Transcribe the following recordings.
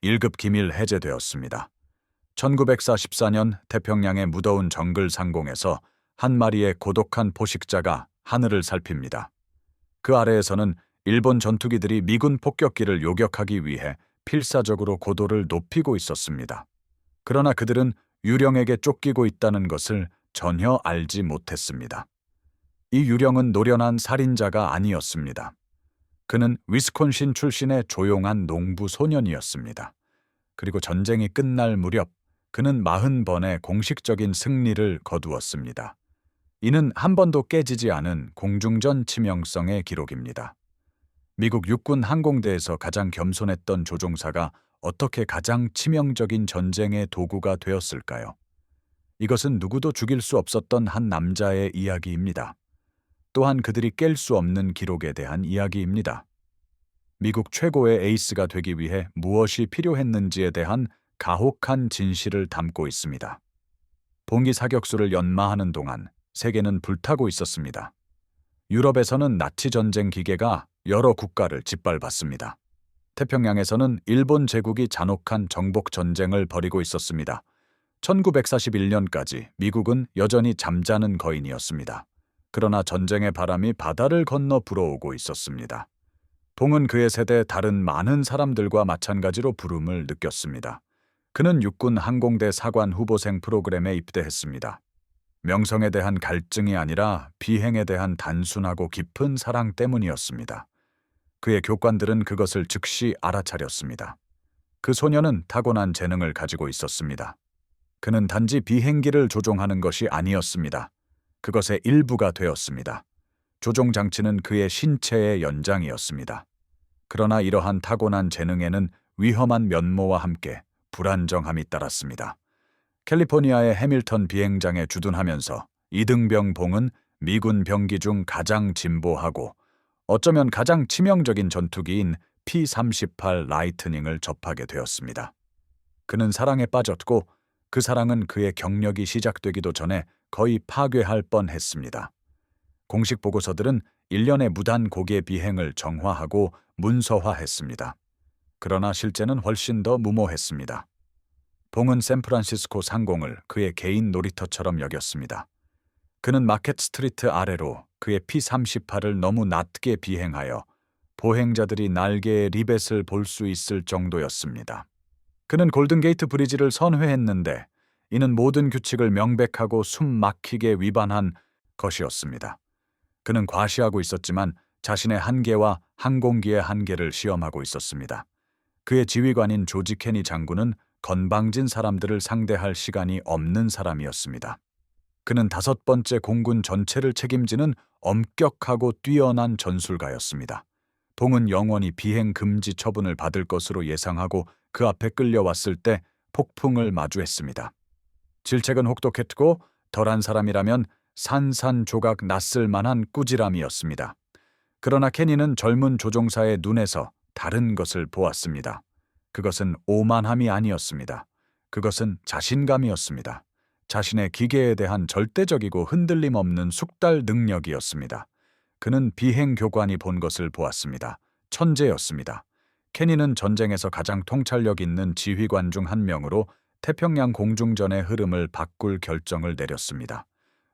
1급 기밀 해제되었습니다. 1944년 태평양의 무더운 정글 상공에서 한 마리의 고독한 포식자가 하늘을 살핍니다. 그 아래에서는 일본 전투기들이 미군 폭격기를 요격하기 위해 필사적으로 고도를 높이고 있었습니다. 그러나 그들은 유령에게 쫓기고 있다는 것을 전혀 알지 못했습니다. 이 유령은 노련한 살인자가 아니었습니다. 그는 위스콘신 출신의 조용한 농부 소년이었습니다. 그리고 전쟁이 끝날 무렵 그는 40번의 공식적인 승리를 거두었습니다. 이는 한 번도 깨지지 않은 공중전 치명성의 기록입니다. 미국 육군 항공대에서 가장 겸손했던 조종사가 어떻게 가장 치명적인 전쟁의 도구가 되었을까요? 이것은 누구도 죽일 수 없었던 한 남자의 이야기입니다. 또한 그들이 깰 수 없는 기록에 대한 이야기입니다. 미국 최고의 에이스가 되기 위해 무엇이 필요했는지에 대한 가혹한 진실을 담고 있습니다. 봉기 사격수를 연마하는 동안 세계는 불타고 있었습니다. 유럽에서는 나치 전쟁 기계가 여러 국가를 짓밟았습니다. 태평양에서는 일본 제국이 잔혹한 정복 전쟁을 벌이고 있었습니다. 1941년까지 미국은 여전히 잠자는 거인이었습니다. 그러나 전쟁의 바람이 바다를 건너 불어오고 있었습니다. 봉은 그의 세대 다른 많은 사람들과 마찬가지로 부름을 느꼈습니다. 그는 육군 항공대 사관 후보생 프로그램에 입대했습니다. 명성에 대한 갈증이 아니라 비행에 대한 단순하고 깊은 사랑 때문이었습니다. 그의 교관들은 그것을 즉시 알아차렸습니다. 그 소녀는 타고난 재능을 가지고 있었습니다. 그는 단지 비행기를 조종하는 것이 아니었습니다. 그것의 일부가 되었습니다. 조종 장치는 그의 신체의 연장이었습니다. 그러나 이러한 타고난 재능에는 위험한 면모와 함께 불안정함이 따랐습니다. 캘리포니아의 해밀턴 비행장에 주둔하면서 이등병 봉은 미군 병기 중 가장 진보하고 어쩌면 가장 치명적인 전투기인 P-38 라이트닝을 접하게 되었습니다. 그는 사랑에 빠졌고 그 사랑은 그의 경력이 시작되기도 전에 거의 파괴할 뻔했습니다. 공식 보고서들은 1년의 무단 고개 비행을 정화하고 문서화했습니다. 그러나 실제는 훨씬 더 무모했습니다. 봉은 샌프란시스코 상공을 그의 개인 놀이터처럼 여겼습니다. 그는 마켓 스트리트 아래로 그의 P-38을 너무 낮게 비행하여 보행자들이 날개의 리벳을 볼 수 있을 정도였습니다. 그는 골든게이트 브리지를 선회했는데 이는 모든 규칙을 명백하고 숨막히게 위반한 것이었습니다. 그는 과시하고 있었지만 자신의 한계와 항공기의 한계를 시험하고 있었습니다. 그의 지휘관인 조지 케니 장군은 건방진 사람들을 상대할 시간이 없는 사람이었습니다. 그는 5번째 공군 전체를 책임지는 엄격하고 뛰어난 전술가였습니다. 봉은 영원히 비행 금지 처분을 받을 것으로 예상하고 그 앞에 끌려왔을 때 폭풍을 마주했습니다. 질책은 혹독했고 덜한 사람이라면 산산조각 났을 만한 꾸지람이었습니다. 그러나 케니는 젊은 조종사의 눈에서 다른 것을 보았습니다. 그것은 오만함이 아니었습니다. 그것은 자신감이었습니다. 자신의 기계에 대한 절대적이고 흔들림 없는 숙달 능력이었습니다. 그는 비행 교관이 본 것을 보았습니다. 천재였습니다. 케니는 전쟁에서 가장 통찰력 있는 지휘관 중 한 명으로 태평양 공중전의 흐름을 바꿀 결정을 내렸습니다.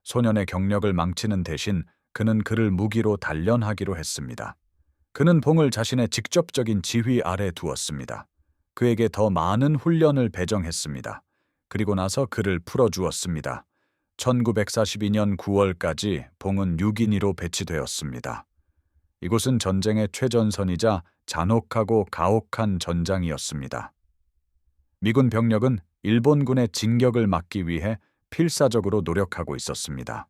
소년의 경력을 망치는 대신 그는 그를 무기로 단련하기로 했습니다. 그는 봉을 자신의 직접적인 지휘 아래 두었습니다. 그에게 더 많은 훈련을 배정했습니다. 그리고 나서 그를 풀어주었습니다. 1942년 9월까지 봉은 6인으로 배치되었습니다. 이곳은 전쟁의 최전선이자 잔혹하고 가혹한 전장이었습니다. 미군 병력은 일본군의 진격을 막기 위해 필사적으로 노력하고 있었습니다.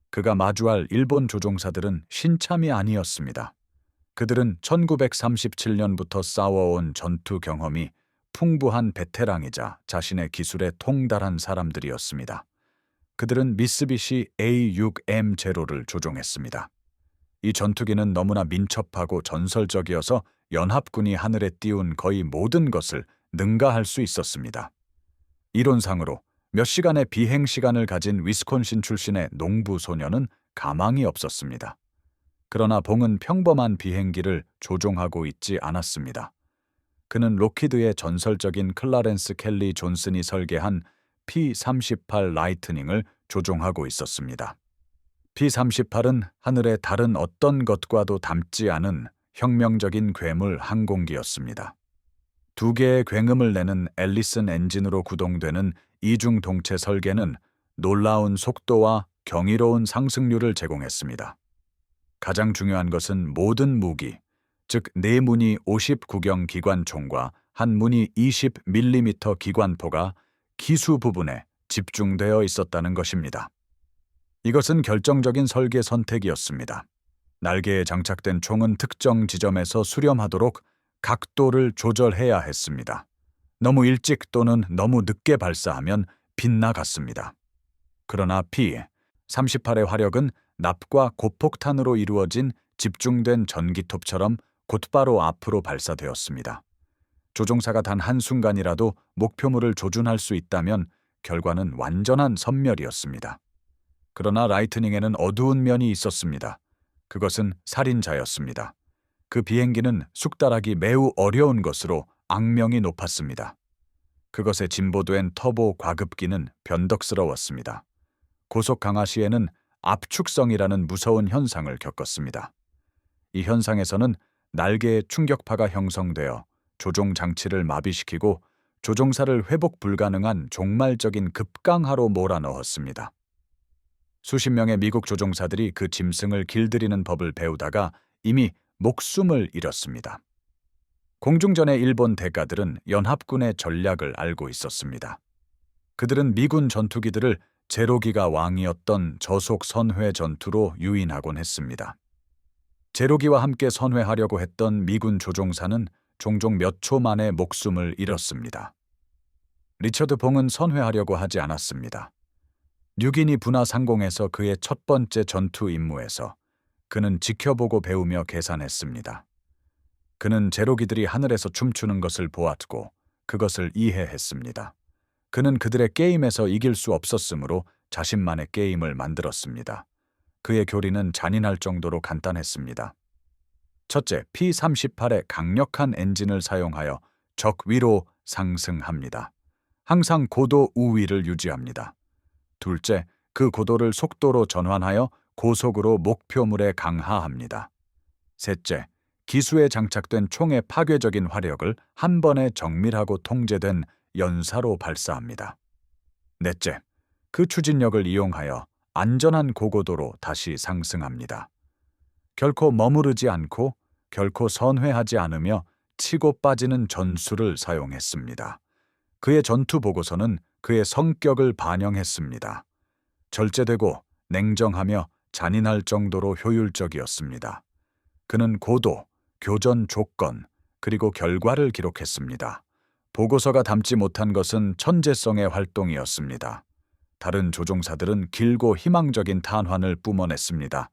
그가 마주할 일본 조종사들은 신참이 아니었습니다. 그들은 1937년부터 싸워온 전투 경험이 풍부한 베테랑이자 자신의 기술에 통달한 사람들이었습니다. 그들은 미쓰비시 A6M0를 조종했습니다. 이 전투기는 너무나 민첩하고 전설적이어서 연합군이 하늘에 띄운 거의 모든 것을 능가할 수 있었습니다. 이론상으로 몇 시간의 비행 시간을 가진 위스콘신 출신의 농부 소녀는 가망이 없었습니다. 그러나 봉은 평범한 비행기를 조종하고 있지 않았습니다. 그는 로키드의 전설적인 클라렌스 켈리 존슨이 설계한 P-38 라이트닝을 조종하고 있었습니다. P-38은 하늘의 다른 어떤 것과도 닮지 않은 혁명적인 괴물 항공기였습니다. 두 개의 굉음을 내는 앨리슨 엔진으로 구동되는 이중 동체 설계는 놀라운 속도와 경이로운 상승률을 제공했습니다. 가장 중요한 것은 모든 무기, 즉 4문이 59경 기관총과 한 문이 20mm 기관포가 기수 부분에 집중되어 있었다는 것입니다. 이것은 결정적인 설계 선택이었습니다. 날개에 장착된 총은 특정 지점에서 수렴하도록 각도를 조절해야 했습니다. 너무 일찍 또는 너무 늦게 발사하면 빗나갔습니다. 그러나 P-38의 화력은 납과 고폭탄으로 이루어진 집중된 전기톱처럼 곧바로 앞으로 발사되었습니다. 조종사가 단 한순간이라도 목표물을 조준할 수 있다면 결과는 완전한 섬멸이었습니다. 그러나 라이트닝에는 어두운 면이 있었습니다. 그것은 살인자였습니다. 그 비행기는 숙달하기 매우 어려운 것으로 악명이 높았습니다. 그것의 진보된 터보 과급기는 변덕스러웠습니다. 고속 강하 시에는 압축성이라는 무서운 현상을 겪었습니다. 이 현상에서는 날개에 충격파가 형성되어 조종 장치를 마비시키고 조종사를 회복 불가능한 종말적인 급강하로 몰아넣었습니다. 수십 명의 미국 조종사들이 그 짐승을 길들이는 법을 배우다가 이미 목숨을 잃었습니다. 공중전의 일본 대가들은 연합군의 전략을 알고 있었습니다. 그들은 미군 전투기들을 제로기가 왕이었던 저속 선회 전투로 유인하곤 했습니다. 제로기와 함께 선회하려고 했던 미군 조종사는 종종 몇 초 만에 목숨을 잃었습니다. 리처드 봉은 선회하려고 하지 않았습니다. 뉴기니 분화 상공에서 그의 첫 번째 전투 임무에서 그는 지켜보고 배우며 계산했습니다. 그는 제로기들이 하늘에서 춤추는 것을 보았고 그것을 이해했습니다. 그는 그들의 게임에서 이길 수 없었으므로 자신만의 게임을 만들었습니다. 그의 교리는 잔인할 정도로 간단했습니다. 첫째, P-38의 강력한 엔진을 사용하여 적 위로 상승합니다. 항상 고도 우위를 유지합니다. 둘째, 그 고도를 속도로 전환하여 고속으로 목표물에 강하합니다. 셋째, 기수에 장착된 총의 파괴적인 화력을 한 번에 정밀하고 통제된 연사로 발사합니다. 넷째, 그 추진력을 이용하여 안전한 고고도로 다시 상승합니다. 결코 머무르지 않고 결코 선회하지 않으며 치고 빠지는 전술을 사용했습니다. 그의 전투 보고서는 그의 성격을 반영했습니다. 절제되고 냉정하며 잔인할 정도로 효율적이었습니다. 그는 고도, 교전 조건, 그리고 결과를 기록했습니다. 보고서가 담지 못한 것은 천재성의 활동이었습니다. 다른 조종사들은 길고 희망적인 탄환을 뿜어냈습니다.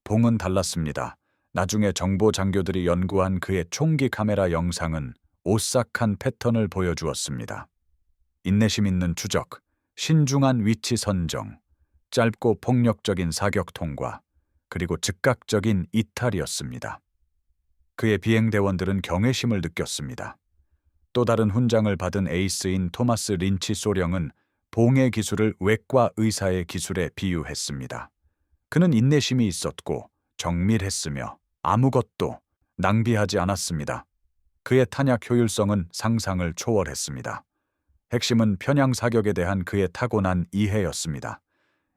봉은 달랐습니다. 나중에 정보 장교들이 연구한 그의 총기 카메라 영상은 오싹한 패턴을 보여주었습니다. 인내심 있는 추적, 신중한 위치 선정, 짧고 폭력적인 사격 통과, 그리고 즉각적인 이탈이었습니다. 그의 비행대원들은 경외심을 느꼈습니다. 또 다른 훈장을 받은 에이스인 토마스 린치 소령은 봉의 기술을 외과 의사의 기술에 비유했습니다. 그는 인내심이 있었고 정밀했으며 아무것도 낭비하지 않았습니다. 그의 탄약 효율성은 상상을 초월했습니다. 핵심은 편향 사격에 대한 그의 타고난 이해였습니다.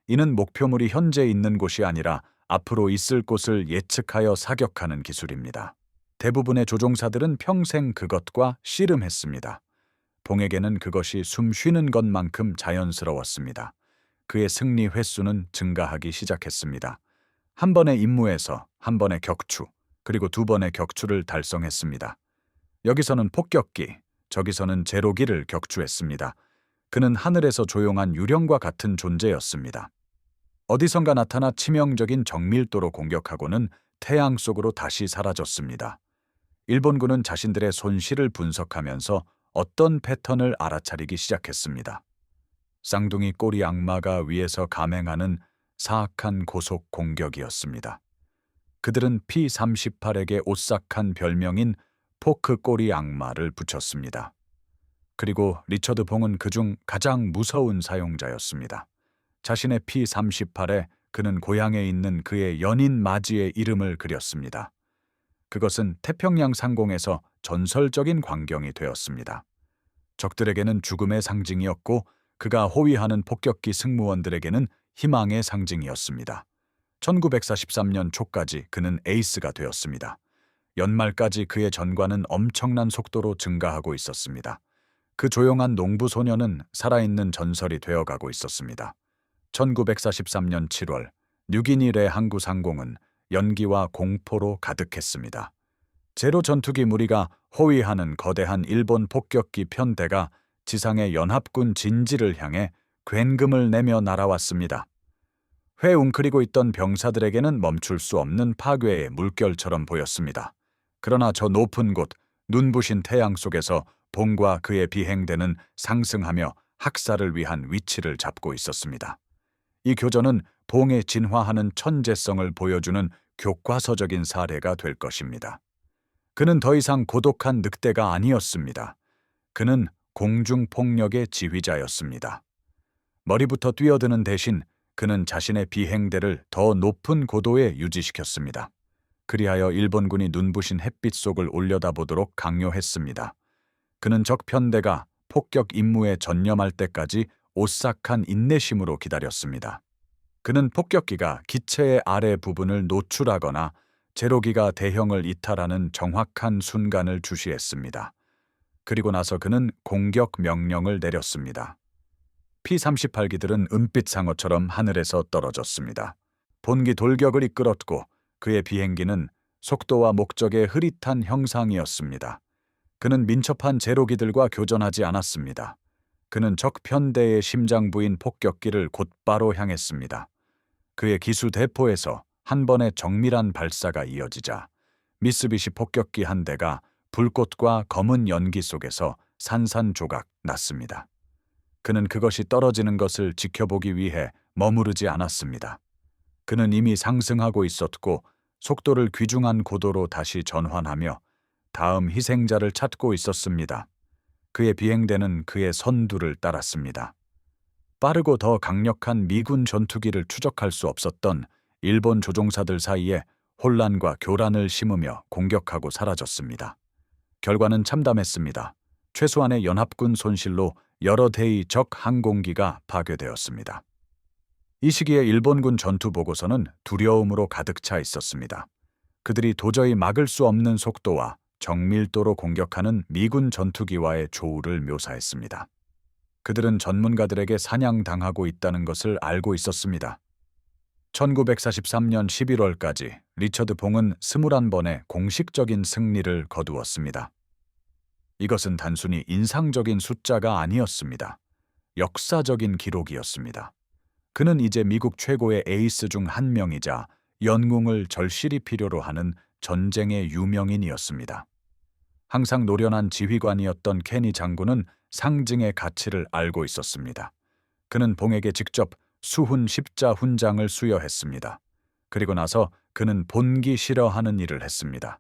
이는 목표물이 현재 있는 곳이 아니라 앞으로 있을 곳을 예측하여 사격하는 기술입니다. 대부분의 조종사들은 평생 그것과 씨름했습니다. 봉에게는 그것이 숨 쉬는 것만큼 자연스러웠습니다. 그의 승리 횟수는 증가하기 시작했습니다. 한 번의 임무에서 한 번의 격추, 그리고 두 번의 격추를 달성했습니다. 여기서는 폭격기, 저기서는 제로기를 격추했습니다. 그는 하늘에서 조용한 유령과 같은 존재였습니다. 어디선가 나타나 치명적인 정밀도로 공격하고는 태양 속으로 다시 사라졌습니다. 일본군은 자신들의 손실을 분석하면서 어떤 패턴을 알아차리기 시작했습니다. 쌍둥이 꼬리 악마가 위에서 감행하는 사악한 고속 공격이었습니다. 그들은 P-38에게 오싹한 별명인 포크 꼬리 악마를 붙였습니다. 그리고 리처드 봉은 그중 가장 무서운 사용자였습니다. 자신의 P-38에 그는 고향에 있는 그의 연인 마지의 이름을 그렸습니다. 그것은 태평양 상공에서 전설적인 광경이 되었습니다. 적들에게는 죽음의 상징이었고 그가 호위하는 폭격기 승무원들에게는 희망의 상징이었습니다. 1943년 초까지 그는 에이스가 되었습니다. 연말까지 그의 전과는 엄청난 속도로 증가하고 있었습니다. 그 조용한 농부 소녀는 살아있는 전설이 되어가고 있었습니다. 1943년 7월, 뉴기니의 항구 상공은 연기와 공포로 가득했습니다. 제로 전투기 무리가 호위하는 거대한 일본 폭격기 편대가 지상의 연합군 진지를 향해 굉금을 내며 날아왔습니다. 회 웅크리고 있던 병사들에게는 멈출 수 없는 파괴의 물결처럼 보였습니다. 그러나 저 높은 곳, 눈부신 태양 속에서 봉과 그의 비행대는 상승하며 학살을 위한 위치를 잡고 있었습니다. 이 교전은 봉의 진화하는 천재성을 보여주는 교과서적인 사례가 될 것입니다. 그는 더 이상 고독한 늑대가 아니었습니다. 그는 공중폭력의 지휘자였습니다. 머리부터 뛰어드는 대신 그는 자신의 비행대를 더 높은 고도에 유지시켰습니다. 그리하여 일본군이 눈부신 햇빛 속을 올려다보도록 강요했습니다. 그는 적 편대가 폭격 임무에 전념할 때까지 오싹한 인내심으로 기다렸습니다. 그는 폭격기가 기체의 아래 부분을 노출하거나 제로기가 대형을 이탈하는 정확한 순간을 주시했습니다. 그리고 나서 그는 공격 명령을 내렸습니다. P-38기들은 은빛 상어처럼 하늘에서 떨어졌습니다. 본기 돌격을 이끌었고 그의 비행기는 속도와 목적의 흐릿한 형상이었습니다. 그는 민첩한 제로기들과 교전하지 않았습니다. 그는 적 편대의 심장부인 폭격기를 곧바로 향했습니다. 그의 기수 대포에서 한 번의 정밀한 발사가 이어지자 미쓰비시 폭격기 한 대가 불꽃과 검은 연기 속에서 산산조각 났습니다. 그는 그것이 떨어지는 것을 지켜보기 위해 머무르지 않았습니다. 그는 이미 상승하고 있었고 속도를 귀중한 고도로 다시 전환하며 다음 희생자를 찾고 있었습니다. 그의 비행대는 그의 선두를 따랐습니다. 빠르고 더 강력한 미군 전투기를 추적할 수 없었던 일본 조종사들 사이에 혼란과 교란을 심으며 공격하고 사라졌습니다. 결과는 참담했습니다. 최소한의 연합군 손실로 여러 대의 적 항공기가 파괴되었습니다. 이 시기에 일본군 전투 보고서는 두려움으로 가득 차 있었습니다. 그들이 도저히 막을 수 없는 속도와 정밀도로 공격하는 미군 전투기와의 조우를 묘사했습니다. 그들은 전문가들에게 사냥당하고 있다는 것을 알고 있었습니다. 1943년 11월까지 리처드 봉은 21번의 공식적인 승리를 거두었습니다. 이것은 단순히 인상적인 숫자가 아니었습니다. 역사적인 기록이었습니다. 그는 이제 미국 최고의 에이스 중 한 명이자 영웅을 절실히 필요로 하는 전쟁의 유명인이었습니다. 항상 노련한 지휘관이었던 케니 장군은 상징의 가치를 알고 있었습니다. 그는 봉에게 직접 수훈 십자 훈장을 수여했습니다. 그리고 나서 그는 본기 싫어하는 일을 했습니다.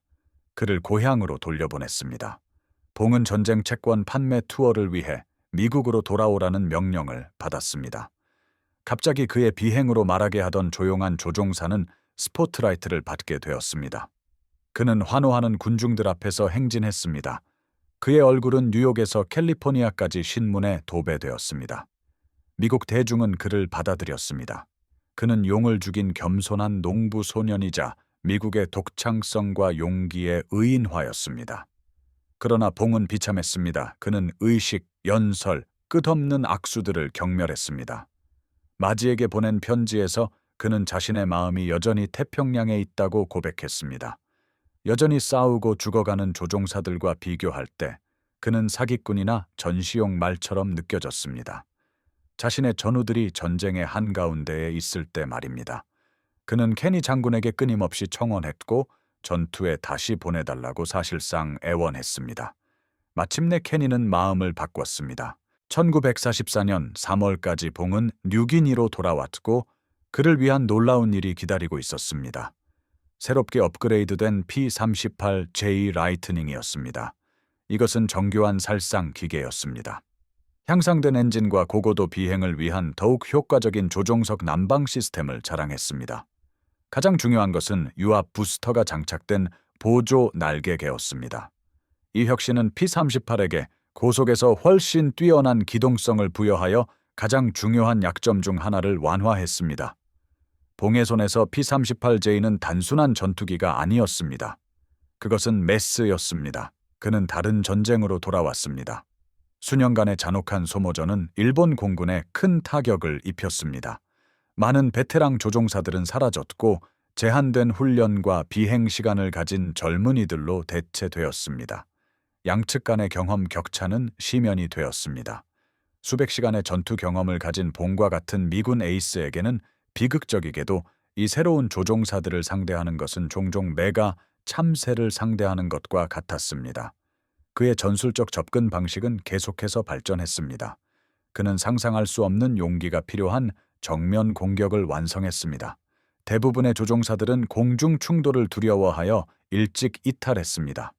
그를 고향으로 돌려보냈습니다. 봉은 전쟁 채권 판매 투어를 위해 미국으로 돌아오라는 명령을 받았습니다. 갑자기 그의 비행으로 말하게 하던 조용한 조종사는 스포트라이트를 받게 되었습니다. 그는 환호하는 군중들 앞에서 행진했습니다. 그의 얼굴은 뉴욕에서 캘리포니아까지 신문에 도배되었습니다. 미국 대중은 그를 받아들였습니다. 그는 용을 죽인 겸손한 농부 소년이자 미국의 독창성과 용기의 의인화였습니다. 그러나 봉은 비참했습니다. 그는 의식, 연설, 끝없는 악수들을 경멸했습니다. 마지에게 보낸 편지에서 그는 자신의 마음이 여전히 태평양에 있다고 고백했습니다. 여전히 싸우고 죽어가는 조종사들과 비교할 때 그는 사기꾼이나 전시용 말처럼 느껴졌습니다. 자신의 전우들이 전쟁의 한가운데에 있을 때 말입니다. 그는 케니 장군에게 끊임없이 청원했고 전투에 다시 보내달라고 사실상 애원했습니다. 마침내 케니는 마음을 바꿨습니다. 1944년 3월까지 봉은 뉴기니로 돌아왔고 그를 위한 놀라운 일이 기다리고 있었습니다. 새롭게 업그레이드된 P-38J 라이트닝이었습니다. 이것은 정교한 살상 기계였습니다. 향상된 엔진과 고고도 비행을 위한 더욱 효과적인 조종석 난방 시스템을 자랑했습니다. 가장 중요한 것은 유압 부스터가 장착된 보조 날개개였습니다. 이 혁신은 P-38에게 고속에서 훨씬 뛰어난 기동성을 부여하여 가장 중요한 약점 중 하나를 완화했습니다. 봉의 손에서 P-38J는 단순한 전투기가 아니었습니다. 그것은 메스였습니다. 그는 다른 전쟁으로 돌아왔습니다. 수년간의 잔혹한 소모전은 일본 공군에 큰 타격을 입혔습니다. 많은 베테랑 조종사들은 사라졌고 제한된 훈련과 비행 시간을 가진 젊은이들로 대체되었습니다. 양측 간의 경험 격차는 심연이 되었습니다. 수백 시간의 전투 경험을 가진 봉과 같은 미군 에이스에게는 비극적이게도 이 새로운 조종사들을 상대하는 것은 종종 메가 참새를 상대하는 것과 같았습니다. 그의 전술적 접근 방식은 계속해서 발전했습니다. 그는 상상할 수 없는 용기가 필요한 정면 공격을 완성했습니다. 대부분의 조종사들은 공중 충돌을 두려워하여 일찍 이탈했습니다.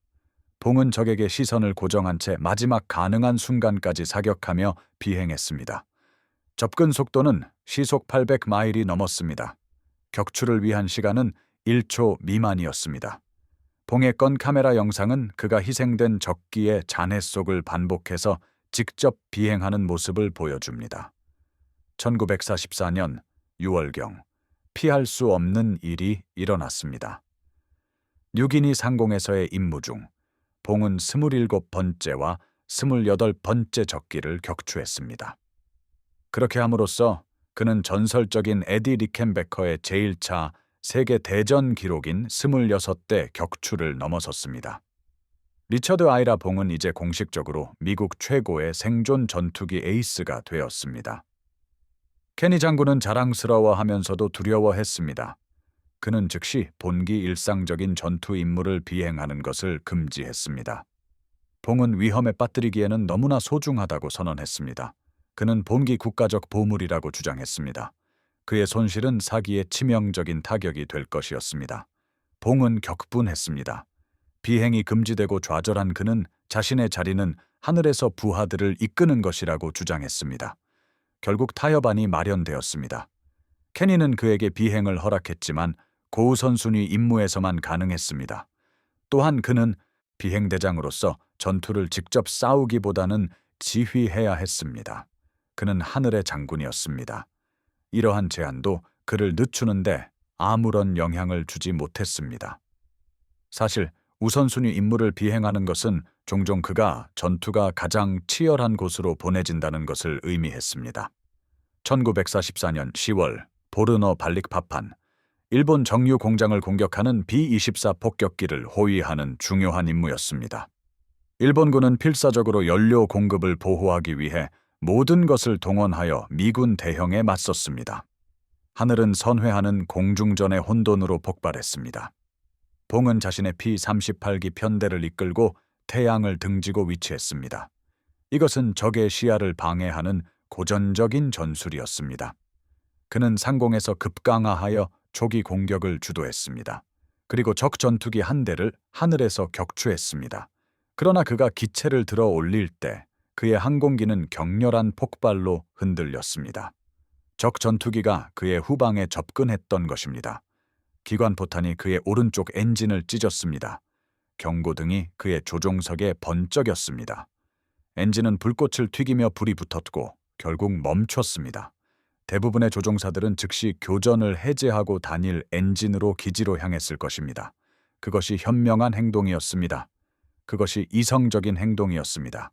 봉은 적에게 시선을 고정한 채 마지막 가능한 순간까지 사격하며 비행했습니다. 접근 속도는 시속 800마일이 넘었습니다. 격추를 위한 시간은 1초 미만이었습니다. 봉의 건 카메라 영상은 그가 희생된 적기의 잔해 속을 반복해서 직접 비행하는 모습을 보여줍니다. 1944년 6월경 피할 수 없는 일이 일어났습니다. 뉴기니 상공에서의 임무 중 봉은 27번째와 28번째 적기를 격추했습니다. 그렇게 함으로써 그는 전설적인 에디 리켄베커의 제1차 세계 대전 기록인 26대 격추를 넘어섰습니다. 리처드 아이라 봉은 이제 공식적으로 미국 최고의 생존 전투기 에이스가 되었습니다. 케니 장군은 자랑스러워하면서도 두려워했습니다. 그는 즉시 본기 일상적인 전투 임무를 비행하는 것을 금지했습니다. 봉은 위험에 빠뜨리기에는 너무나 소중하다고 선언했습니다. 그는 본기 국가적 보물이라고 주장했습니다. 그의 손실은 사기에 치명적인 타격이 될 것이었습니다. 봉은 격분했습니다. 비행이 금지되고 좌절한 그는 자신의 자리는 하늘에서 부하들을 이끄는 것이라고 주장했습니다. 결국 타협안이 마련되었습니다. 케니는 그에게 비행을 허락했지만 고우선순위 임무에서만 가능했습니다. 또한 그는 비행대장으로서 전투를 직접 싸우기보다는 지휘해야 했습니다. 그는 하늘의 장군이었습니다. 이러한 제한도 그를 늦추는데 아무런 영향을 주지 못했습니다. 사실 우선순위 임무를 비행하는 것은 종종 그가 전투가 가장 치열한 곳으로 보내진다는 것을 의미했습니다. 1944년 10월 보르너 발릭파판, 일본 정유 공장을 공격하는 B-24 폭격기를 호위하는 중요한 임무였습니다. 일본군은 필사적으로 연료 공급을 보호하기 위해 모든 것을 동원하여 미군 대형에 맞섰습니다. 하늘은 선회하는 공중전의 혼돈으로 폭발했습니다. 봉은 자신의 P-38기 편대를 이끌고 태양을 등지고 위치했습니다. 이것은 적의 시야를 방해하는 고전적인 전술이었습니다. 그는 상공에서 급강하하여 초기 공격을 주도했습니다. 그리고 적 전투기 한 대를 하늘에서 격추했습니다. 그러나 그가 기체를 들어 올릴 때 그의 항공기는 격렬한 폭발로 흔들렸습니다. 적 전투기가 그의 후방에 접근했던 것입니다. 기관포탄이 그의 오른쪽 엔진을 찢었습니다. 경고등이 그의 조종석에 번쩍였습니다. 엔진은 불꽃을 튀기며 불이 붙었고 결국 멈췄습니다. 대부분의 조종사들은 즉시 교전을 해제하고 단일 엔진으로 기지로 향했을 것입니다. 그것이 현명한 행동이었습니다. 그것이 이성적인 행동이었습니다.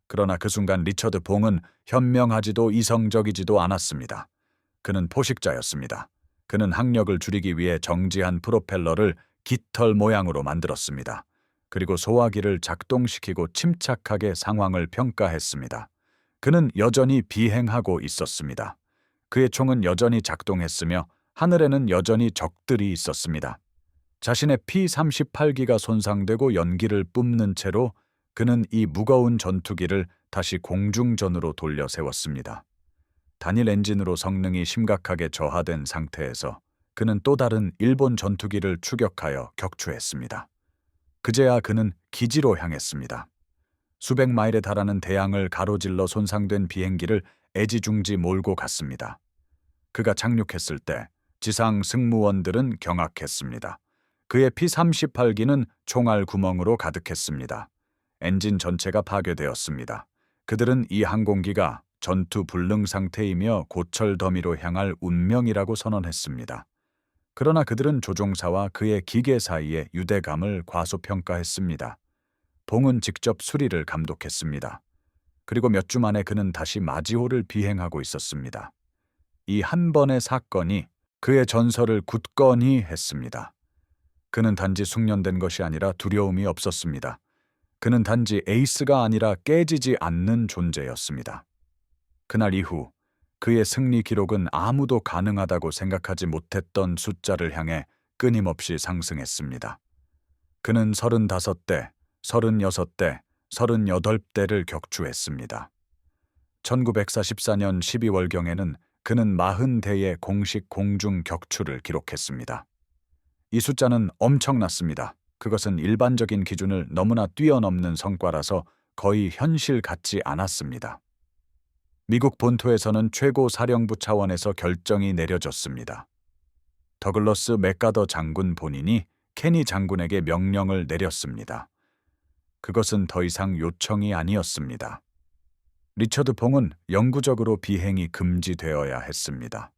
그러나 그 순간 리처드 봉은 현명하지도 이성적이지도 않았습니다. 그는 포식자였습니다. 그는 항력을 줄이기 위해 정지한 프로펠러를 깃털 모양으로 만들었습니다. 그리고 소화기를 작동시키고 침착하게 상황을 평가했습니다. 그는 여전히 비행하고 있었습니다. 그의 총은 여전히 작동했으며 하늘에는 여전히 적들이 있었습니다. 자신의 P-38기가 손상되고 연기를 뿜는 채로 그는 이 무거운 전투기를 다시 공중전으로 돌려 세웠습니다. 단일 엔진으로 성능이 심각하게 저하된 상태에서 그는 또 다른 일본 전투기를 추격하여 격추했습니다. 그제야 그는 기지로 향했습니다. 수백 마일에 달하는 대양을 가로질러 손상된 비행기를 애지중지 몰고 갔습니다. 그가 착륙했을 때 지상 승무원들은 경악했습니다. 그의 P-38기는 총알 구멍으로 가득했습니다. 엔진 전체가 파괴되었습니다. 그들은 이 항공기가 전투 불능 상태이며 고철 더미로 향할 운명이라고 선언했습니다. 그러나 그들은 조종사와 그의 기계 사이의 유대감을 과소평가했습니다. 봉은 직접 수리를 감독했습니다. 그리고 몇 주 만에 그는 다시 마지호를 비행하고 있었습니다. 이 한 번의 사건이 그의 전설을 굳건히 했습니다. 그는 단지 숙련된 것이 아니라 두려움이 없었습니다. 그는 단지 에이스가 아니라 깨지지 않는 존재였습니다. 그날 이후 그의 승리 기록은 아무도 가능하다고 생각하지 못했던 숫자를 향해 끊임없이 상승했습니다. 그는 35대, 36대, 38대를 격추했습니다. 1944년 12월경에는 그는 40대의 공식 공중 격추를 기록했습니다. 이 숫자는 엄청났습니다. 그것은 일반적인 기준을 너무나 뛰어넘는 성과라서 거의 현실 같지 않았습니다. 미국 본토에서는 최고 사령부 차원에서 결정이 내려졌습니다. 더글러스 맥가더 장군 본인이 케니 장군에게 명령을 내렸습니다. 그것은 더 이상 요청이 아니었습니다. 리처드 봉은 영구적으로 비행이 금지되어야 했습니다.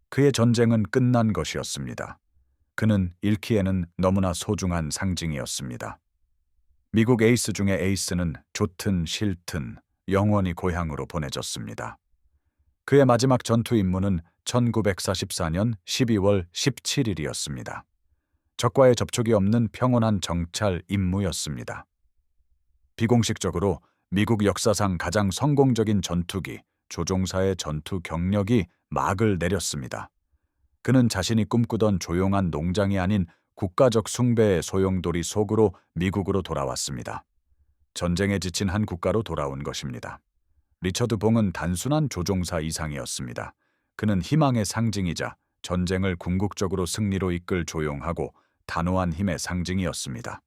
그의 전쟁은 끝난 것이었습니다. 그는 잃기에는 너무나 소중한 상징이었습니다. 미국 에이스 중의 에이스는 좋든 싫든 영원히 고향으로 보내졌습니다. 그의 마지막 전투 임무는 1944년 12월 17일이었습니다. 적과의 접촉이 없는 평온한 정찰 임무였습니다. 비공식적으로 미국 역사상 가장 성공적인 전투기, 조종사의 전투 경력이 막을 내렸습니다. 그는 자신이 꿈꾸던 조용한 농장이 아닌 국가적 숭배의 소용돌이 속으로 미국으로 돌아왔습니다. 전쟁에 지친 한 국가로 돌아온 것입니다. 리처드 봉은 단순한 조종사 이상이었습니다. 그는 희망의 상징이자 전쟁을 궁극적으로 승리로 이끌 조용하고 단호한 힘의 상징이었습니다.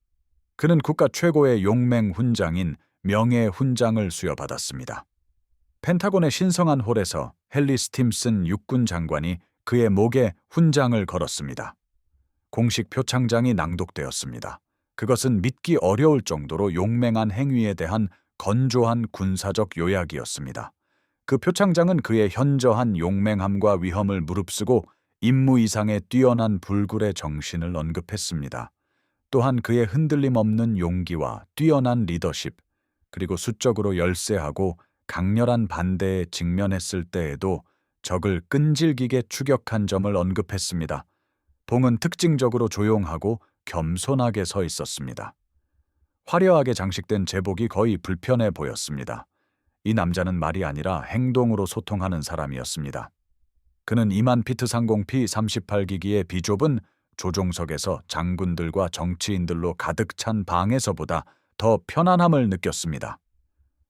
그는 국가 최고의 용맹 훈장인 명예 훈장을 수여받았습니다. 펜타곤의 신성한 홀에서 헨리 스팀슨 육군 장관이 그의 목에 훈장을 걸었습니다. 공식 표창장이 낭독되었습니다. 그것은 믿기 어려울 정도로 용맹한 행위에 대한 건조한 군사적 요약이었습니다. 그 표창장은 그의 현저한 용맹함과 위험을 무릅쓰고 임무 이상의 뛰어난 불굴의 정신을 언급했습니다. 또한 그의 흔들림 없는 용기와 뛰어난 리더십, 그리고 수적으로 열세하고 강렬한 반대에 직면했을 때에도 적을 끈질기게 추격한 점을 언급했습니다. 봉은 특징적으로 조용하고 겸손하게 서 있었습니다. 화려하게 장식된 제복이 거의 불편해 보였습니다. 이 남자는 말이 아니라 행동으로 소통하는 사람이었습니다. 그는 2만 피트 상공 P-38기기의 비좁은 조종석에서 장군들과 정치인들로 가득 찬 방에서보다 더 편안함을 느꼈습니다.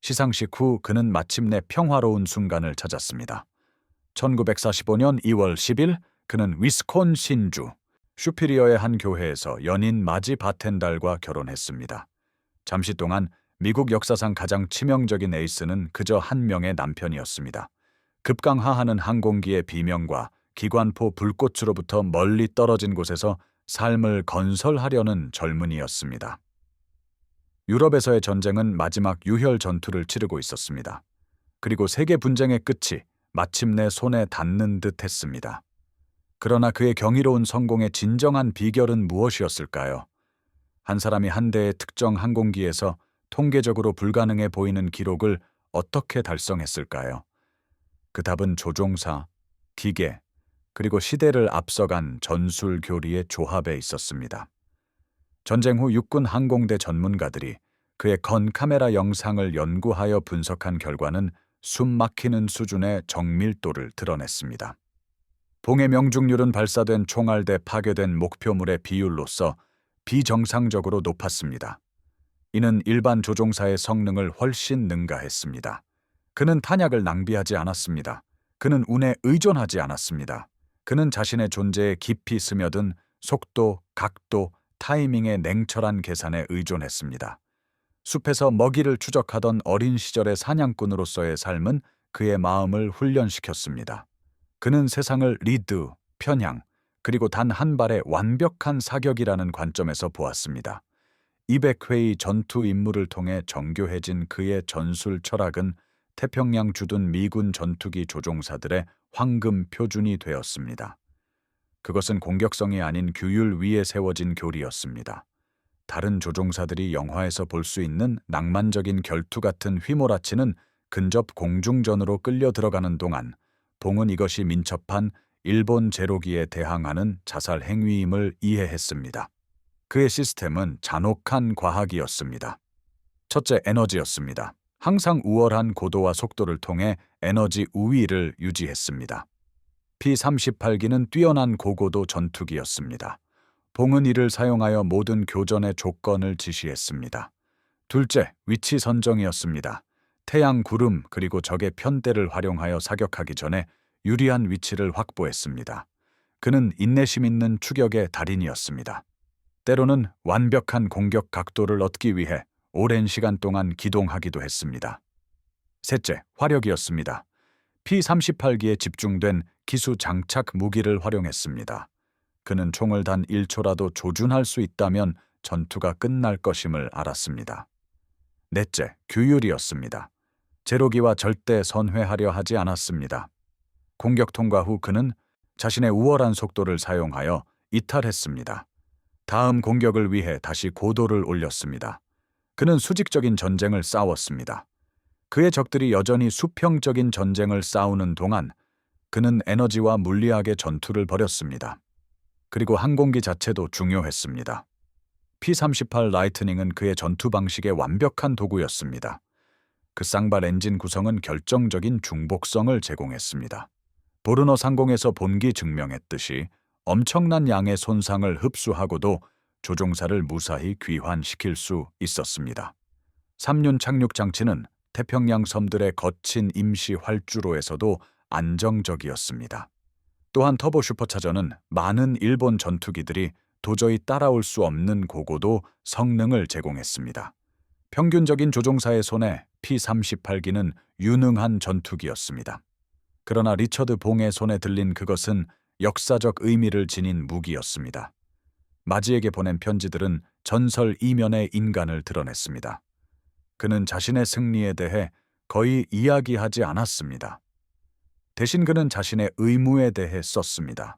시상식 후 그는 마침내 평화로운 순간을 찾았습니다. 1945년 2월 10일 그는 위스콘신주 슈피리어의 한 교회에서 연인 마지 바텐달과 결혼했습니다. 잠시 동안 미국 역사상 가장 치명적인 에이스는 그저 한 명의 남편이었습니다. 급강하하는 항공기의 비명과 기관포 불꽃으로부터 멀리 떨어진 곳에서 삶을 건설하려는 젊은이였습니다. 유럽에서의 전쟁은 마지막 유혈 전투를 치르고 있었습니다. 그리고 세계 분쟁의 끝이 마침내 손에 닿는 듯 했습니다. 그러나 그의 경이로운 성공의 진정한 비결은 무엇이었을까요? 한 사람이 한 대의 특정 항공기에서 통계적으로 불가능해 보이는 기록을 어떻게 달성했을까요? 그 답은 조종사, 기계, 그리고 시대를 앞서간 전술 교리의 조합에 있었습니다. 전쟁 후 육군 항공대 전문가들이 그의 건 카메라 영상을 연구하여 분석한 결과는 숨막히는 수준의 정밀도를 드러냈습니다. 봉의 명중률은 발사된 총알 대 파괴된 목표물의 비율로서 비정상적으로 높았습니다. 이는 일반 조종사의 성능을 훨씬 능가했습니다. 그는 탄약을 낭비하지 않았습니다. 그는 운에 의존하지 않았습니다. 그는 자신의 존재에 깊이 스며든 속도, 각도, 타이밍의 냉철한 계산에 의존했습니다. 숲에서 먹이를 추적하던 어린 시절의 사냥꾼으로서의 삶은 그의 마음을 훈련시켰습니다. 그는 세상을 리드, 편향, 그리고 단 한 발의 완벽한 사격이라는 관점에서 보았습니다. 200회의 전투 임무를 통해 정교해진 그의 전술 철학은 태평양 주둔 미군 전투기 조종사들의 황금 표준이 되었습니다. 그것은 공격성이 아닌 규율 위에 세워진 교리였습니다. 다른 조종사들이 영화에서 볼 수 있는 낭만적인 결투 같은 휘몰아치는 근접 공중전으로 끌려 들어가는 동안 봉은 이것이 민첩한 일본 제로기에 대항하는 자살 행위임을 이해했습니다. 그의 시스템은 잔혹한 과학이었습니다. 첫째, 에너지였습니다. 항상 우월한 고도와 속도를 통해 에너지 우위를 유지했습니다. P-38기는 뛰어난 고고도 전투기였습니다. 봉은 이를 사용하여 모든 교전의 조건을 지시했습니다. 둘째, 위치 선정이었습니다. 태양 구름 그리고 적의 편대를 활용하여 사격하기 전에 유리한 위치를 확보했습니다. 그는 인내심 있는 추격의 달인이었습니다. 때로는 완벽한 공격 각도를 얻기 위해 오랜 시간 동안 기동하기도 했습니다. 셋째, 화력이었습니다. P-38기에 집중된 기수 장착 무기를 활용했습니다. 그는 총을 단 1초라도 조준할 수 있다면 전투가 끝날 것임을 알았습니다. 넷째, 규율이었습니다. 제로기와 절대 선회하려 하지 않았습니다. 공격 통과 후 그는 자신의 우월한 속도를 사용하여 이탈했습니다. 다음 공격을 위해 다시 고도를 올렸습니다. 그는 수직적인 전쟁을 싸웠습니다. 그의 적들이 여전히 수평적인 전쟁을 싸우는 동안 그는 에너지와 물리학의 전투를 벌였습니다. 그리고 항공기 자체도 중요했습니다. P-38 라이트닝은 그의 전투 방식의 완벽한 도구였습니다. 그 쌍발 엔진 구성은 결정적인 중복성을 제공했습니다. 보르너 상공에서 본기 증명했듯이 엄청난 양의 손상을 흡수하고도 조종사를 무사히 귀환시킬 수 있었습니다. 3륜 착륙 장치는 태평양 섬들의 거친 임시 활주로에서도 안정적이었습니다. 또한 터보 슈퍼차저는 많은 일본 전투기들이 도저히 따라올 수 없는 고고도 성능을 제공했습니다. 평균적인 조종사의 손에 P-38기는 유능한 전투기였습니다. 그러나 리처드 봉의 손에 들린 그것은 역사적 의미를 지닌 무기였습니다. 마지에게 보낸 편지들은 전설 이면의 인간을 드러냈습니다. 그는 자신의 승리에 대해 거의 이야기하지 않았습니다. 대신 그는 자신의 의무에 대해 썼습니다.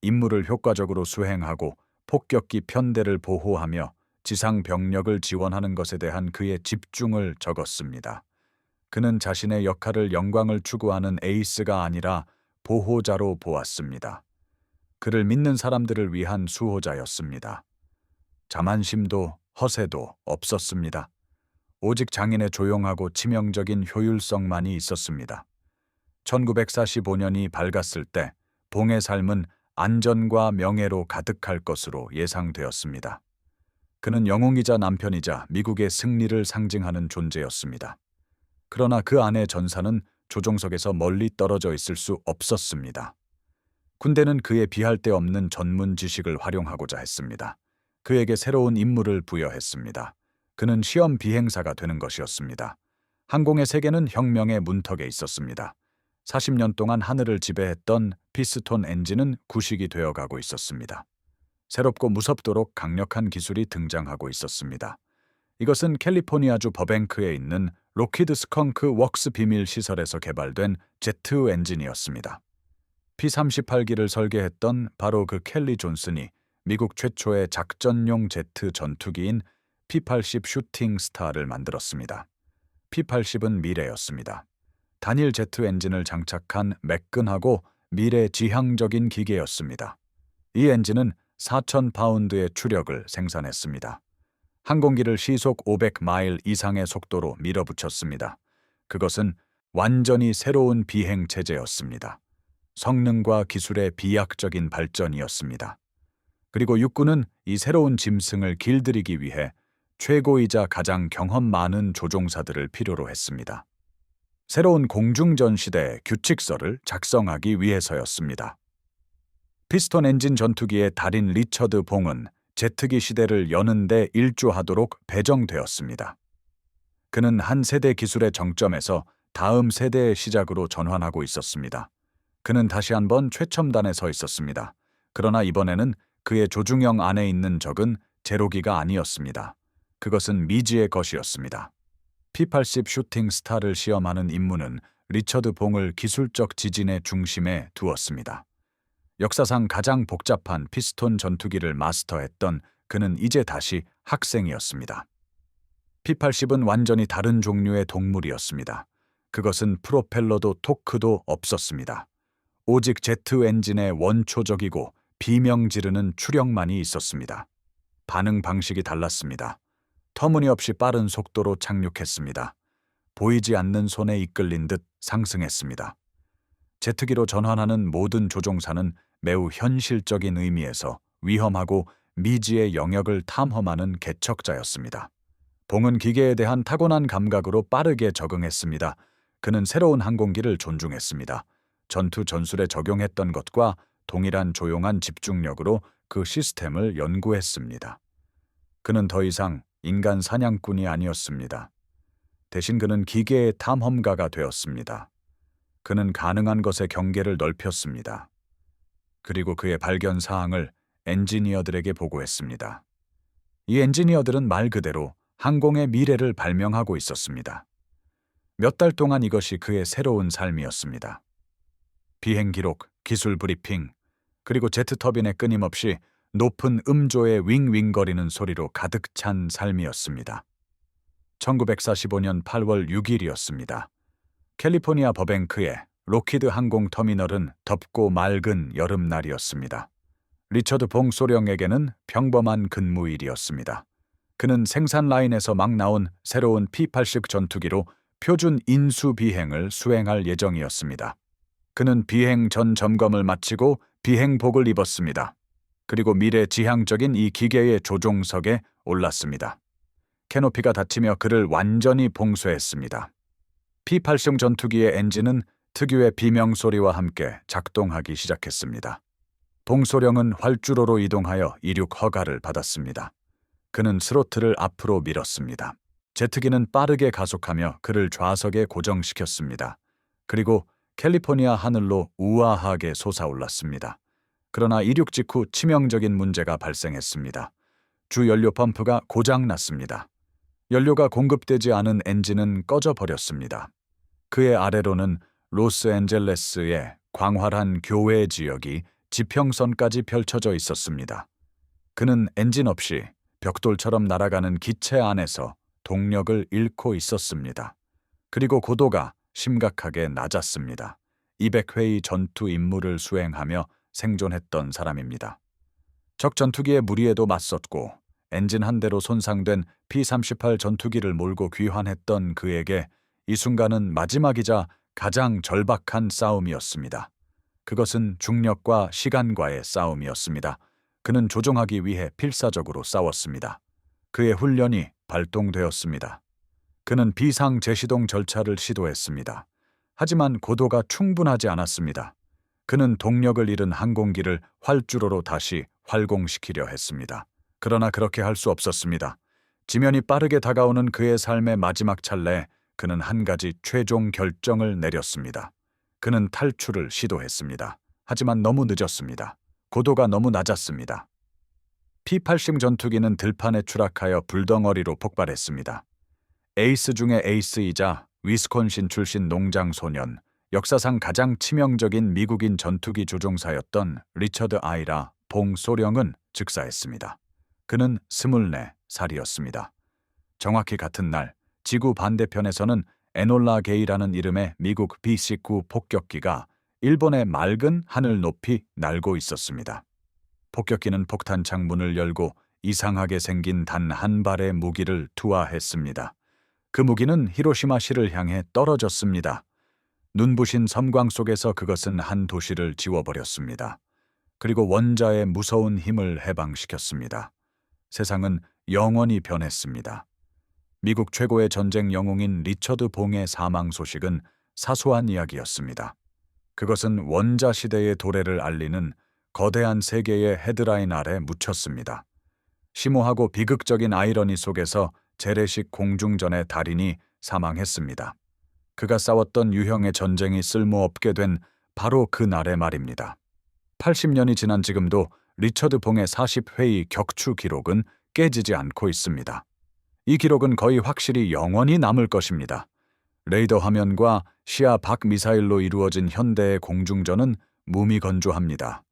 임무를 효과적으로 수행하고 폭격기 편대를 보호하며 지상 병력을 지원하는 것에 대한 그의 집중을 적었습니다. 그는 자신의 역할을 영광을 추구하는 에이스가 아니라 보호자로 보았습니다. 그를 믿는 사람들을 위한 수호자였습니다. 자만심도 허세도 없었습니다. 오직 장인의 조용하고 치명적인 효율성만이 있었습니다. 1945년이 밝았을 때 봉의 삶은 안전과 명예로 가득할 것으로 예상되었습니다. 그는 영웅이자 남편이자 미국의 승리를 상징하는 존재였습니다. 그러나 그 아내 전사는 조종석에서 멀리 떨어져 있을 수 없었습니다. 군대는 그의 비할 데 없는 전문 지식을 활용하고자 했습니다. 그에게 새로운 임무를 부여했습니다. 그는 시험 비행사가 되는 것이었습니다. 항공의 세계는 혁명의 문턱에 있었습니다. 40년 동안 하늘을 지배했던 피스톤 엔진은 구식이 되어가고 있었습니다. 새롭고 무섭도록 강력한 기술이 등장하고 있었습니다. 이것은 캘리포니아주 버뱅크에 있는 로키드 스컹크 웍스 비밀 시설에서 개발된 제트 엔진이었습니다. P-38기를 설계했던 바로 그 켈리 존슨이 미국 최초의 작전용 제트 전투기인 P-80 슈팅 스타를 만들었습니다. P-80은 미래였습니다. 단일 제트 엔진을 장착한 매끈하고 미래지향적인 기계였습니다. 이 엔진은 4,000파운드의 추력을 생산했습니다. 항공기를 시속 500마일 이상의 속도로 밀어붙였습니다. 그것은 완전히 새로운 비행 체제였습니다. 성능과 기술의 비약적인 발전이었습니다. 그리고 육군은 이 새로운 짐승을 길들이기 위해 최고이자 가장 경험 많은 조종사들을 필요로 했습니다. 새로운 공중전 시대의 규칙서를 작성하기 위해서였습니다. 피스톤 엔진 전투기의 달인 리처드 봉은 제트기 시대를 여는 데 일조하도록 배정되었습니다. 그는 한 세대 기술의 정점에서 다음 세대의 시작으로 전환하고 있었습니다. 그는 다시 한번 최첨단에 서 있었습니다. 그러나 이번에는 그의 조중형 안에 있는 적은 제로기가 아니었습니다. 그것은 미지의 것이었습니다. P-80 슈팅 스타를 시험하는 임무는 리처드 봉을 기술적 지진의 중심에 두었습니다. 역사상 가장 복잡한 피스톤 전투기를 마스터했던 그는 이제 다시 학생이었습니다. P-80은 완전히 다른 종류의 동물이었습니다. 그것은 프로펠러도 토크도 없었습니다. 오직 제트 엔진의 원초적이고 비명 지르는 추력만이 있었습니다. 반응 방식이 달랐습니다. 터무니없이 빠른 속도로 착륙했습니다. 보이지 않는 손에 이끌린 듯 상승했습니다. 제트기로 전환하는 모든 조종사는 매우 현실적인 의미에서 위험하고 미지의 영역을 탐험하는 개척자였습니다. 봉은 기계에 대한 타고난 감각으로 빠르게 적응했습니다. 그는 새로운 항공기를 존중했습니다. 전투 전술에 적용했던 것과 동일한 조용한 집중력으로 그 시스템을 연구했습니다. 그는 더 이상 인간 사냥꾼이 아니었습니다. 대신 그는 기계의 탐험가가 되었습니다. 그는 가능한 것의 경계를 넓혔습니다. 그리고 그의 발견 사항을 엔지니어들에게 보고했습니다. 이 엔지니어들은 말 그대로 항공의 미래를 발명하고 있었습니다. 몇 달 동안 이것이 그의 새로운 삶이었습니다. 비행 기록, 기술 브리핑, 그리고 제트 터빈의 끊임없이 높은 음조의 윙윙거리는 소리로 가득 찬 삶이었습니다. 1945년 8월 6일이었습니다. 캘리포니아 버뱅크의 로키드 항공 터미널은 덥고 맑은 여름날이었습니다. 리처드 봉 소령에게는 평범한 근무일이었습니다. 그는 생산 라인에서 막 나온 새로운 P-80 전투기로 표준 인수 비행을 수행할 예정이었습니다. 그는 비행 전 점검을 마치고 비행복을 입었습니다. 그리고 미래지향적인 이 기계의 조종석에 올랐습니다. 캐노피가 닫히며 그를 완전히 봉쇄했습니다. P-80 전투기의 엔진은 특유의 비명 소리와 함께 작동하기 시작했습니다. 봉소령은 활주로로 이동하여 이륙 허가를 받았습니다. 그는 스로틀을 앞으로 밀었습니다. 제트기는 빠르게 가속하며 그를 좌석에 고정시켰습니다. 그리고 캘리포니아 하늘로 우아하게 솟아올랐습니다. 그러나 이륙 직후 치명적인 문제가 발생했습니다. 주 연료 펌프가 고장났습니다. 연료가 공급되지 않은 엔진은 꺼져버렸습니다. 그의 아래로는 로스앤젤레스의 광활한 교외 지역이 지평선까지 펼쳐져 있었습니다. 그는 엔진 없이 벽돌처럼 날아가는 기체 안에서 동력을 잃고 있었습니다. 그리고 고도가 심각하게 낮았습니다. 200회의 전투 임무를 수행하며 생존했던 사람입니다. 적 전투기의 무리에도 맞섰고 엔진 한 대로 손상된 P-38 전투기를 몰고 귀환했던 그에게 이 순간은 마지막이자 가장 절박한 싸움이었습니다. 그것은 중력과 시간과의 싸움이었습니다. 그는 조종하기 위해 필사적으로 싸웠습니다. 그의 훈련이 발동되었습니다. 그는 비상 재시동 절차를 시도했습니다. 하지만 고도가 충분하지 않았습니다. 그는 동력을 잃은 항공기를 활주로로 다시 활공시키려 했습니다. 그러나 그렇게 할 수 없었습니다. 지면이 빠르게 다가오는 그의 삶의 마지막 찰나에 그는 한 가지 최종 결정을 내렸습니다. 그는 탈출을 시도했습니다. 하지만 너무 늦었습니다. 고도가 너무 낮았습니다. P-80 전투기는 들판에 추락하여 불덩어리로 폭발했습니다. 에이스 중의 에이스이자 위스콘신 출신 농장 소년, 역사상 가장 치명적인 미국인 전투기 조종사였던 리처드 아이라 봉 소령은 즉사했습니다. 그는 24살이었습니다. 정확히 같은 날 지구 반대편에서는 에놀라 게이라는 이름의 미국 B-19 폭격기가 일본의 맑은 하늘 높이 날고 있었습니다. 폭격기는 폭탄창 문을 열고 이상하게 생긴 단 한 발의 무기를 투하했습니다. 그 무기는 히로시마시를 향해 떨어졌습니다. 눈부신 섬광 속에서 그것은 한 도시를 지워버렸습니다. 그리고 원자의 무서운 힘을 해방시켰습니다. 세상은 영원히 변했습니다. 미국 최고의 전쟁 영웅인 리처드 봉의 사망 소식은 사소한 이야기였습니다. 그것은 원자 시대의 도래를 알리는 거대한 세계의 헤드라인 아래 묻혔습니다. 심오하고 비극적인 아이러니 속에서 재래식 공중전의 달인이 사망했습니다. 그가 싸웠던 유형의 전쟁이 쓸모없게 된 바로 그 날의 말입니다. 80년이 지난 지금도 리처드 봉의 40회의 격추 기록은 깨지지 않고 있습니다. 이 기록은 거의 확실히 영원히 남을 것입니다. 레이더 화면과 시야 박 미사일로 이루어진 현대의 공중전은 무미건조합니다.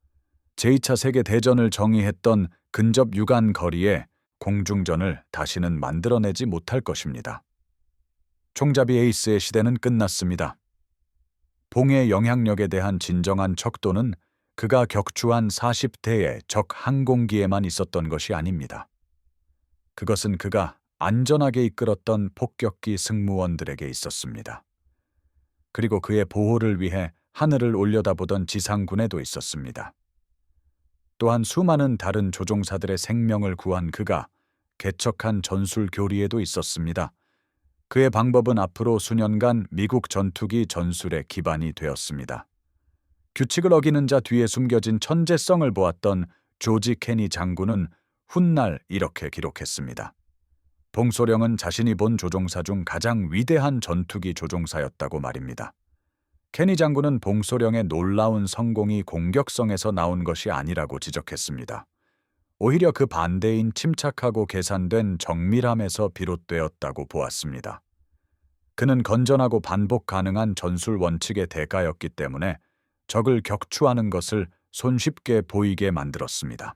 제2차 세계 대전을 정의했던 근접 유관 거리에 공중전을 다시는 만들어내지 못할 것입니다. 총잡이 에이스의 시대는 끝났습니다. 봉의 영향력에 대한 진정한 척도는 그가 격추한 40대의 적 항공기에만 있었던 것이 아닙니다. 그것은 그가 안전하게 이끌었던 폭격기 승무원들에게 있었습니다. 그리고 그의 보호를 위해 하늘을 올려다보던 지상군에도 있었습니다. 또한 수많은 다른 조종사들의 생명을 구한 그가 개척한 전술 교리에도 있었습니다. 그의 방법은 앞으로 수년간 미국 전투기 전술의 기반이 되었습니다. 규칙을 어기는 자 뒤에 숨겨진 천재성을 보았던 조지 케니 장군은 훗날 이렇게 기록했습니다. 봉소령은 자신이 본 조종사 중 가장 위대한 전투기 조종사였다고 말입니다. 케니 장군은 봉소령의 놀라운 성공이 공격성에서 나온 것이 아니라고 지적했습니다. 오히려 그 반대인 침착하고 계산된 정밀함에서 비롯되었다고 보았습니다. 그는 건전하고 반복 가능한 전술 원칙의 대가였기 때문에 적을 격추하는 것을 손쉽게 보이게 만들었습니다.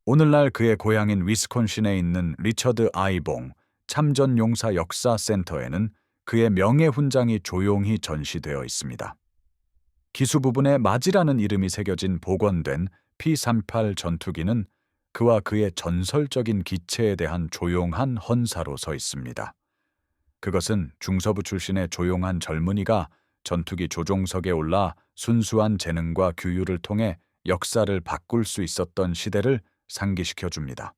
오늘날 그의 고향인 위스콘신에 있는 리처드 아이 봉 참전용사 역사센터에는 그의 명예훈장이 조용히 전시되어 있습니다. 기수 부분에 마지라는 이름이 새겨진 복원된 P-38 전투기는 그와 그의 전설적인 기체에 대한 조용한 헌사로 서 있습니다. 그것은 중서부 출신의 조용한 젊은이가 전투기 조종석에 올라 순수한 재능과 규율을 통해 역사를 바꿀 수 있었던 시대를 상기시켜 줍니다.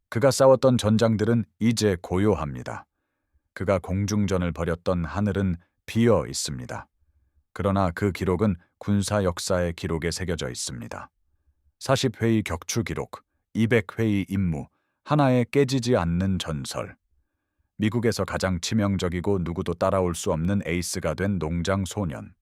그가 싸웠던 전장들은 이제 고요합니다. 그가 공중전을 벌였던 하늘은 비어 있습니다. 그러나 그 기록은 군사 역사의 기록에 새겨져 있습니다. 40회의 격추 기록, 200회의 임무, 하나의 깨지지 않는 전설. 미국에서 가장 치명적이고 누구도 따라올 수 없는 에이스가 된 농장 소년.